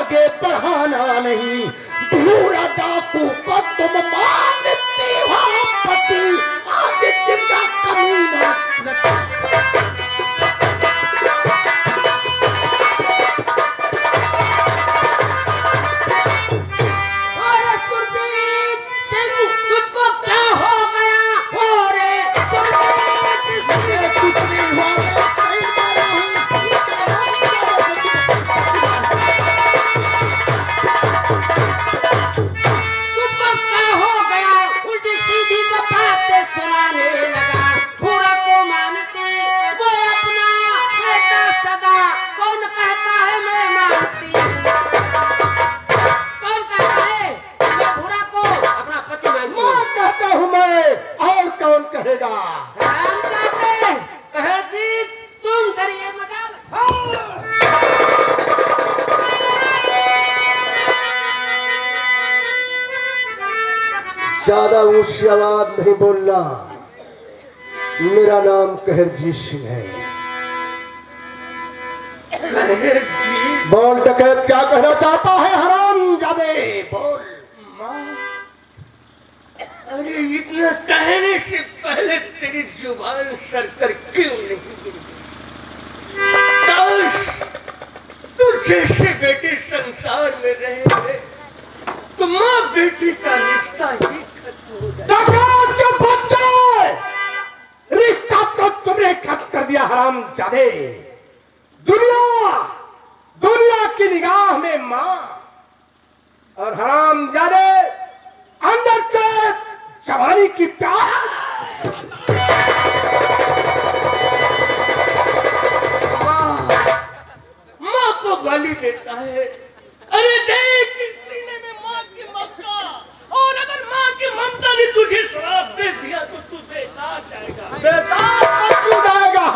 आगे बढ़ाना नहीं। भूरा डाकू को तुम मानते हो पति, आगे जिंदा कमीना ज्यादा ऊंची आवाज नहीं बोलना। मेरा नाम कहरजी सिंह है। बोल डकैत, क्या कहना चाहता है हरामजादे? बोल। अरे इतना कहने से पहले तेरी जुबान सरकर क्यों नहीं गिरी? तू जैसे बेटे संसार में रहे तो माँ बेटी का रिश्ता ही खत्म हो जाए। बच्चे, रिश्ता तो तुमने खत्म कर दिया हरामजादे। दुनिया की निगाह में माँ और हरामजादे अंदर से जवानी की प्यास। माँ को गाली देता है। अरे देख, इस सीने में माँ की ममता, और अगर माँ की ममता ने तुझे श्राप दे दिया तो तू बेकार जाएगा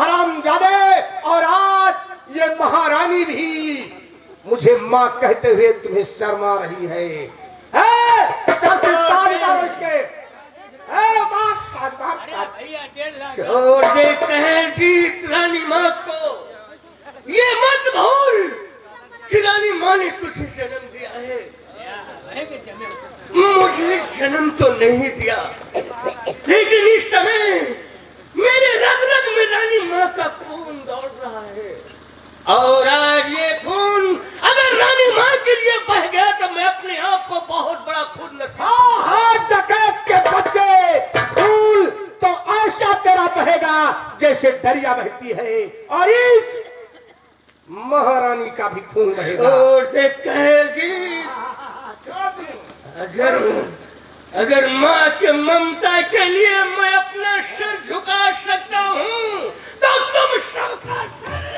हरामजादे। और आज ये महारानी भी मुझे माँ कहते हुए तुम्हें शर्मा रही है। छोड़ दे कहरजी रानी माँ को। ये मत भूल कि रानी माँ ने तुझे जन्म दिया है, मुझे जन्म तो नहीं दिया, लेकिन इस समय मेरे रग रग में रानी माँ का खून दौड़ रहा है। और आज ये खून अगर रानी माँ के लिए बह गया तो मैं अपने आप को बहुत बड़ा खून डकैत के बच्चे, खून तो ऐसा तेरा बहेगा जैसे दरिया बहती है, और इस महारानी का भी खून बहेगा। और से कहरजी, अगर माँ के ममता के लिए मैं अपना सिर झुका सकता हूँ तो तुम सबका सिर।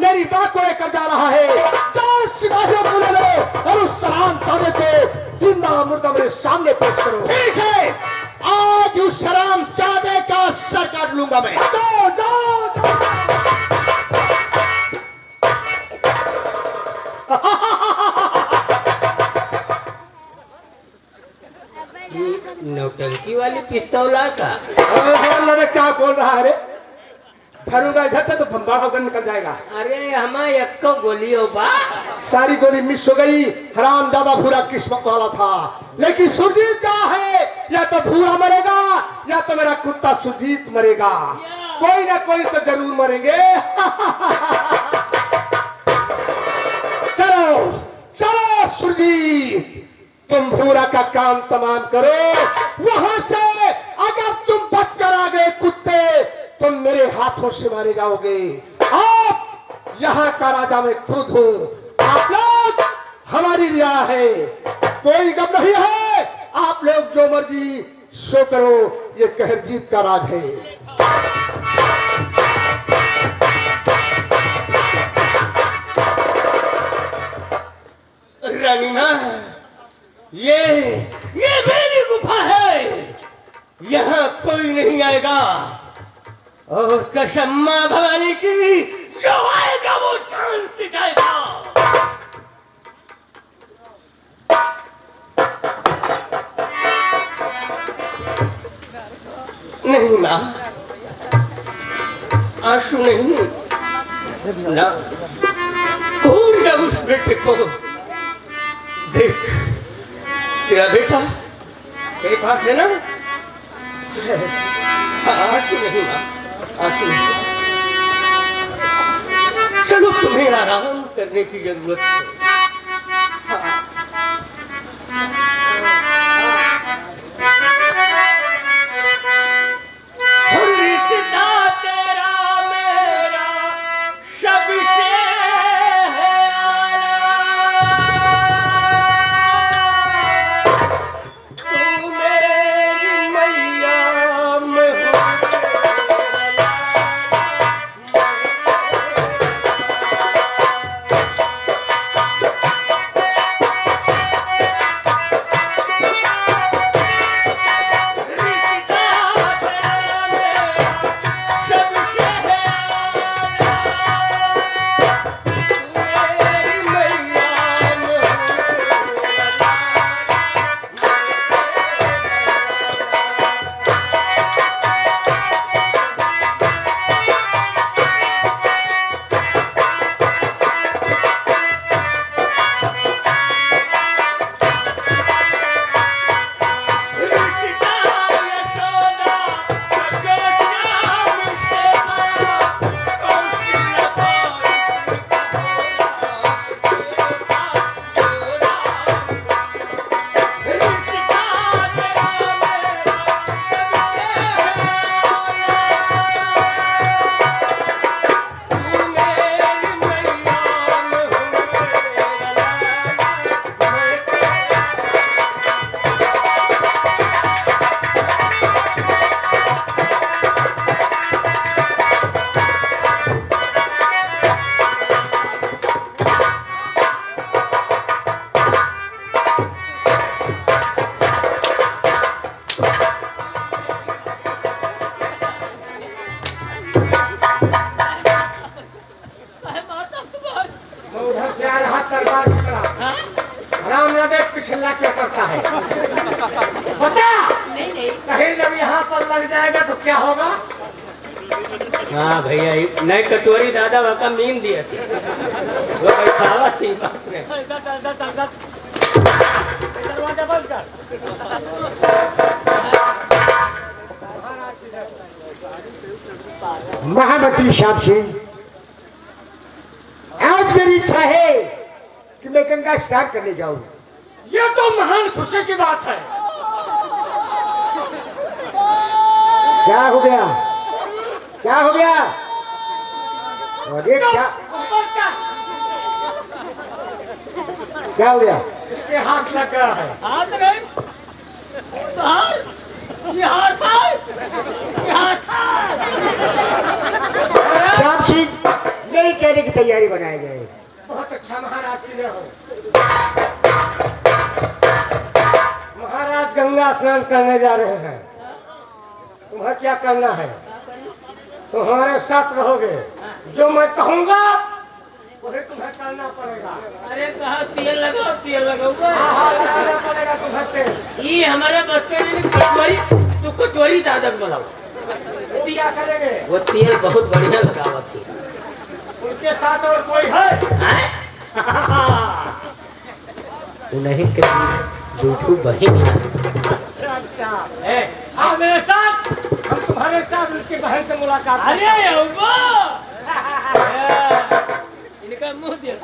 मेरी बात को लेकर जा रहा है। 4 सिपाहियों को ले लो और उस हरामजादे को जिंदा मुर्दा मेरे सामने पेश करो। ठीक है, आज उस हरामजादे का सर काट लूंगा मैं। जाओ जाओ। नौटंकी वाली पिस्तौला का क्या बोल रहा है रे? धरूंगा इधर तो बम्बार होकर निकल जाएगा। अरे हमारे एक को गोली हो बा, सारी गोली मिस हो गई। हरामजादा भूरा किस्मत वाला था, लेकिन सुरजीत क्या है, या तो भूरा मरेगा या तो मेरा कुत्ता सुरजीत मरेगा। कोई ना कोई तो जरूर मरेंगे। तुम भूरा का काम तमाम करो। वहां से अगर तुम बच कर आ गए कुत्ते, तुम मेरे हाथों से मारे जाओगे। आप यहाँ का राजा मैं खुद हूँ। आप लोग हमारी रिया है, कोई गम नहीं है। आप लोग जो मर्जी सो करो, ये कहर जीत का राज है। रानी माँ, ये मेरी गुफा है, यहाँ कोई नहीं आएगा। और कसम माँ भवानी की, जो आएगा वो जान से जाएगा। नहीं माँ, आंसू नहीं ना, भूल जा उस बेटे को। देख, तेरा बेटा तेरे पास है ना? आंसू नहीं माँ, आंसू नहीं। चलो, तुम्हें आराम करने की जरूरत है। पिछला क्या करता है बता? नहीं कहीं जब यहाँ पर लग जाएगा तो क्या होगा? हाँ भैया, नए कटोरी दादा वाका मीन दिया थी, वो भाई खावा थी बात में। दरवाजा बंद कर। महामंत्री साहब से आज मेरी इच्छा है कि मैं गंगा स्नान करने जाऊं। ये तो महान खुशी की बात है। क्या हो गया? क्या हो गया? अरे क्या हो गया? इसके हाथ लग गया है। हाथ नहीं तो ये हाथ श्याम सिंह, मेरी चेहरे की तैयारी बनाई गई। बहुत अच्छा महाराज के लिए हो। महाराज गंगा स्नान करने जा रहे हैं। तुम्हें क्या करना है? तुम्हारे साथ रहोगे, जो मैं कहूँगा वही तुम्हें करना पड़ेगा। अरे कहा तेल लगाओ, तेल लगाओगे? लगाना पड़ेगा तुम्हें तेल। ये हमारे बच्चे ने कटोरी, तो कटोरी दादा बनाओ। क्या करेंगे? वो तेल बहुत बढ़िया लगावा थी। उनके साथ और कोई है? नहीं झूठू बहन। अच्छा, हाँ मेरे साथ, हम तुम्हारे साथ उसके बहन से मुलाकात। अरे इनका मुंह दिया।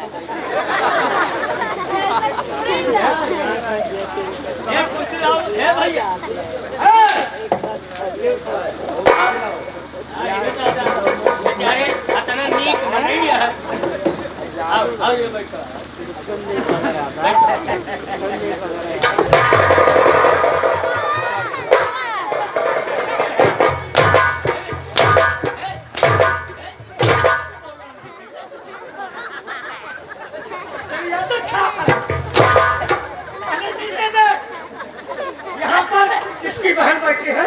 भैया बेचारे इतना नीक नहीं है। आओ ये बैठो। यहाँ पर किसकी बहन बैठी है?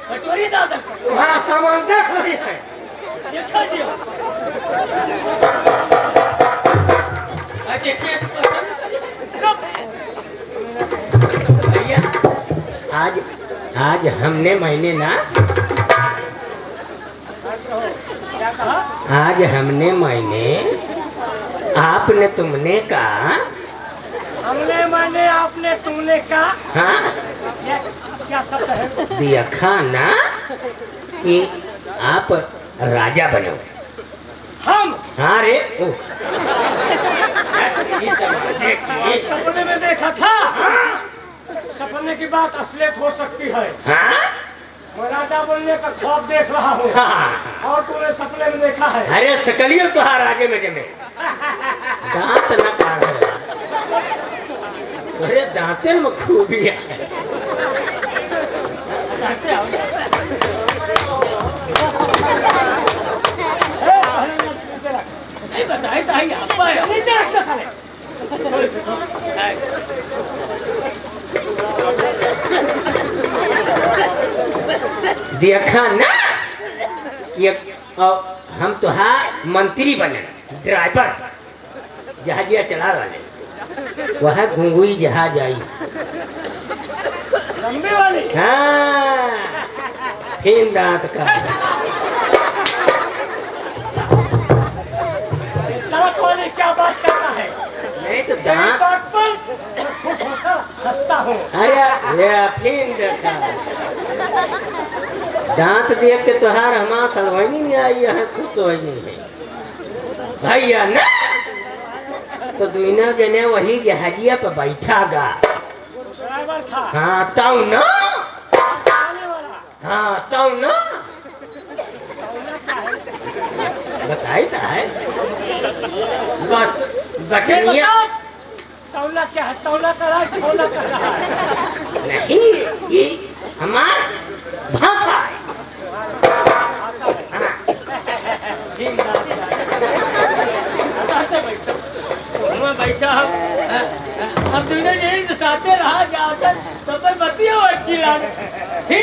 कटोरी दादा तुम्हारा सामान देख रही है। देखा दियो। देखिए भैया आज हमने मैंने ना आज हमने मैंने आपने तुमने कहा हमने मैंने आपने तुमने कहा। हाँ क्या शब्द है? दिया खाना कि आप राजा बनो। हम हाँ रे ओ सपने में देखा था। सपने की बात असलियत हो सकती है। हाँ मैं राजा बनने का ख्वाब देख रहा हूँ। हाँ और तूने सपने में देखा है। अरे सकलियो तो हार आगे में जमे दांत न काढ़। अरे दांते में खूबी है। बताए देखा ना ये हम तो मंत्री बने ड्राइवर जहाजिया चला रहे वह घुंगुई जहाज आई। लंबी वाली। हाँ फिर दांत का वाले क्या बात करना है? नहीं तो तेरी दांत बात पर खुश होकर हंसता हूँ। अरे ये फिर देखा दांत देख के तुहार हमारा सलवानी नहीं आई है खुश हो नहीं है भैया ना तो दुनिया जने वही जहाजिया पर बैठा गा। ड्राइवर था। हाँ ताऊ ना आने वाला। हाँ ताऊ ना बताई था है बस बटनिया तौला क्या है? तौला कर रहा है, तौला कर रहा है। नहीं ये हमार भाषा है। बैठा अब तुमने यही साथे रहा जाकर तो बतिया अच्छी लगे फिर